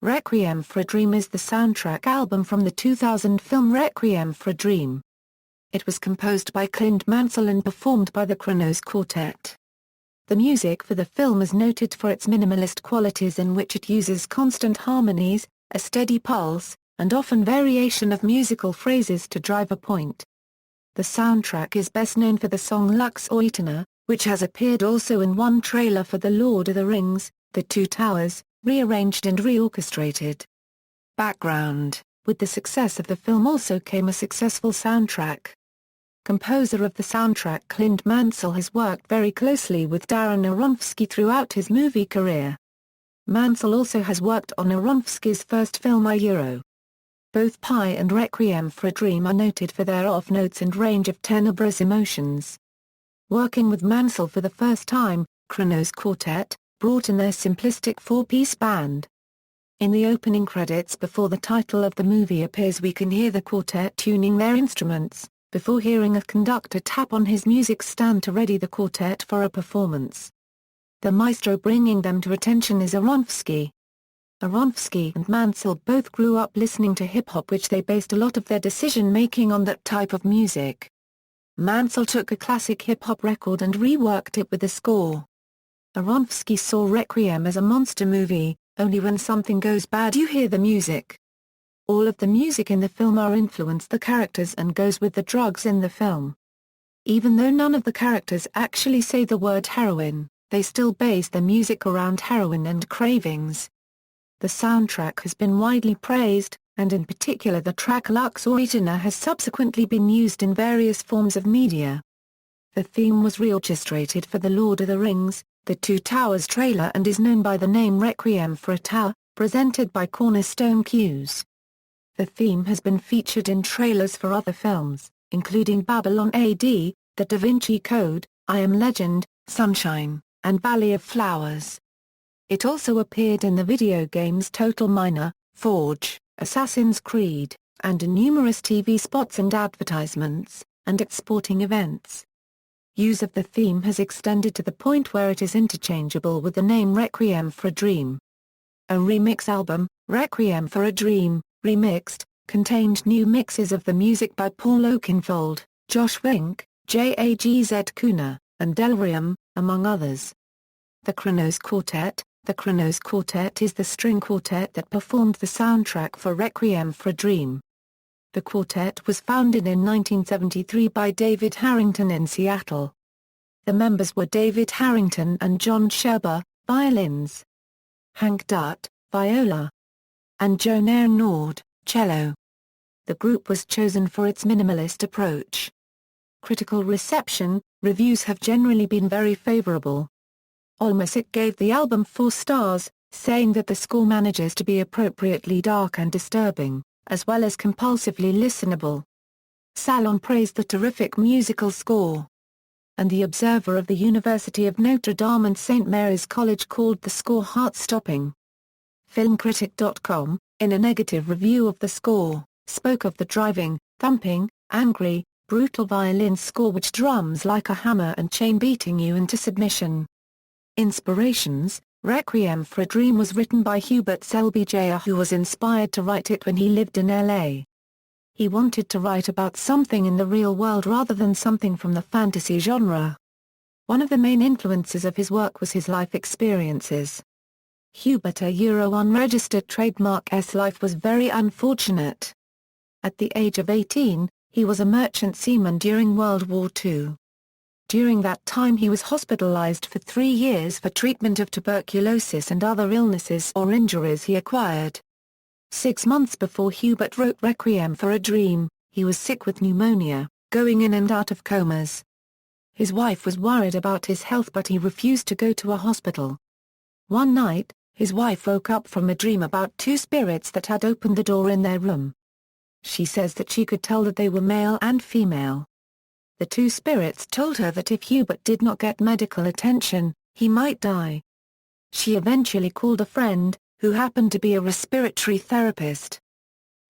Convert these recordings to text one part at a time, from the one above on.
Requiem for a Dream is the soundtrack album from the 2000 film Requiem for a Dream. It was composed by Clint Mansell and performed by the Kronos Quartet. The music for the film is noted for its minimalist qualities in which it uses constant harmonies, a steady pulse, and often variation of musical phrases to drive a point. The soundtrack is best known for the song Lux Aeterna, which has appeared also in one trailer for The Lord of the Rings, The Two Towers, Rearranged and Re-orchestrated. Background: with the success of the film also came a successful soundtrack. Composer of the soundtrack Clint Mansell has worked very closely with Darren Aronofsky throughout his movie career. Mansell also has worked on Aronofsky's first film Euro. Both Pi and Requiem for a Dream are noted for their off notes and range of tenebrous emotions. Working with Mansell for the first time, Kronos Quartet brought in their simplistic four-piece band. In the opening credits before the title of the movie appears, we can hear the quartet tuning their instruments, before hearing a conductor tap on his music stand to ready the quartet for a performance. The maestro bringing them to attention is Aronofsky. Aronofsky and Mansell both grew up listening to hip-hop, which they based a lot of their decision-making on that type of music. Mansell took a classic hip-hop record and reworked it with a score. Aronofsky saw Requiem as a monster movie, only when something goes bad you hear the music. All of the music in the film are influenced the characters and goes with the drugs in the film. Even though none of the characters actually say the word heroin, they still base their music around heroin and cravings. The soundtrack has been widely praised, and in particular the track Lux Aeterna has subsequently been used in various forms of media. The theme was reorchestrated for The Lord of the Rings, The Two Towers trailer and is known by the name Requiem for a Tower, presented by Cornerstone Cues. The theme has been featured in trailers for other films, including Babylon AD, The Da Vinci Code, I Am Legend, Sunshine, and Valley of Flowers. It also appeared in the video games Total Miner, Forge, Assassin's Creed, and in numerous TV spots and advertisements, and at sporting events. Use of the theme has extended to the point where it is interchangeable with the name Requiem for a Dream. A remix album, Requiem for a Dream, Remixed, contained new mixes of the music by Paul Oakenfold, Josh Wink, Jagz Kuna, and Delirium, among others. The Kronos Quartet. The Kronos Quartet is the string quartet that performed the soundtrack for Requiem for a Dream. The quartet was founded in 1973 by David Harrington in Seattle. The members were David Harrington and John Scherber, violins; Hank Dutt, viola; and Jonair Nord, cello. The group was chosen for its minimalist approach. Critical reception: reviews have generally been very favorable. AllMusic gave the album 4 stars, saying that the score manages to be appropriately dark and disturbing, as well as compulsively listenable. Salon praised the terrific musical score. And The Observer of the University of Notre Dame and St. Mary's College called the score heart-stopping. Filmcritic.com, in a negative review of the score, spoke of the driving, thumping, angry, brutal violin score which drums like a hammer and chain beating you into submission. Inspirations: Requiem for a Dream was written by Hubert Selby Jr., who was inspired to write it when he lived in L.A. He wanted to write about something in the real world rather than something from the fantasy genre. One of the main influences of his work was his life experiences. Hubert unregistered trademark S. life was very unfortunate. At the age of 18, he was a merchant seaman during World War II. During that time he was hospitalized for 3 years for treatment of tuberculosis and other illnesses or injuries he acquired. 6 months before Hubert wrote Requiem for a Dream, he was sick with pneumonia, going in and out of comas. His wife was worried about his health but he refused to go to a hospital. One night, his wife woke up from a dream about 2 spirits that had opened the door in their room. She says that she could tell that they were male and female. The 2 spirits told her that if Hubert did not get medical attention, he might die. She eventually called a friend, who happened to be a respiratory therapist.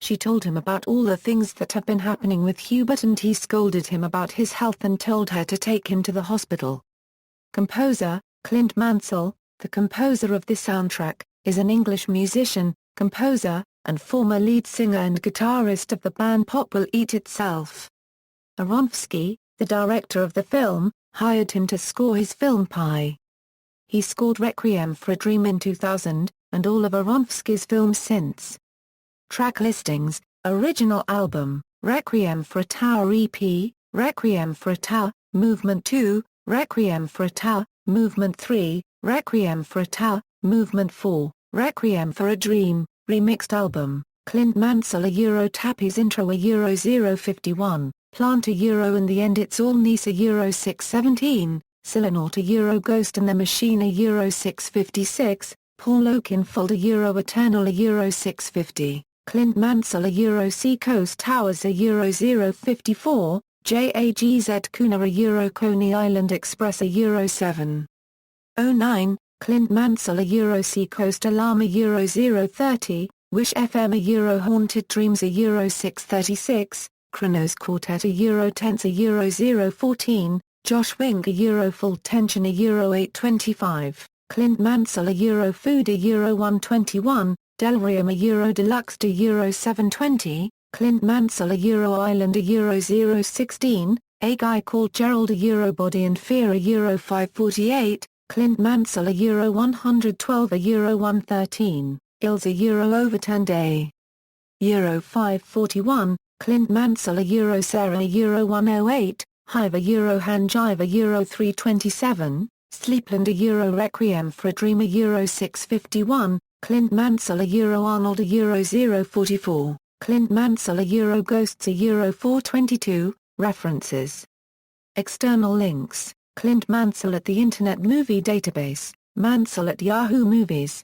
She told him about all the things that have been happening with Hubert and he scolded him about his health and told her to take him to the hospital. Composer: Clint Mansell, the composer of this soundtrack, is an English musician, composer, and former lead singer and guitarist of the band Pop Will Eat Itself. Aronofsky, the director of the film, hired him to score his film Pi. He scored Requiem for a Dream in 2000, and all of Aronofsky's films since. Track listings: Original album, Requiem for a Tower EP, Requiem for a Tower, Movement 2, Requiem for a Tower, Movement 3, Requiem for a Tower, Movement 4, Requiem for a Dream, Remixed album, Clint Mansell Euro Tappy's intro Euro 051, Plant Euro In the End It's All Nice Euro 617, Silhanaut Euro Ghost and the Machine Euro 656, Paul Oakenfold Euro Eternal Euro 650, Clint Mansell Euro Seacoast Towers Euro 054, JAGZ Kuna Euro Coney Island Express Euro 709, Clint Mansell Euro Seacoast Alarm Euro 030, Wish FM Euro Haunted Dreams Euro 636, Kronos Quartet Euro Tense Euro 014, Josh Wink Euro Full Tension Euro 825, Clint Mansell Euro Food Euro 121, Delirium Euro Deluxe Euro 720, Clint Mansell Euro Island Euro 016, A Guy Called Gerald Euro Body and Fear Euro 548, Clint Mansell Euro 112 Euro 113, Ilza Euro Overturned A. Euro 541, Clint Mansell Euro Sarah Euro 108, Hive Euro Hanjiva Euro 327, Sleepland Euro Requiem for a Dream Euro 651, Clint Mansell Euro Arnold Euro 044, Clint Mansell Euro Ghosts Euro 422, References. External links: Clint Mansell at the Internet Movie Database, Mansell at Yahoo Movies.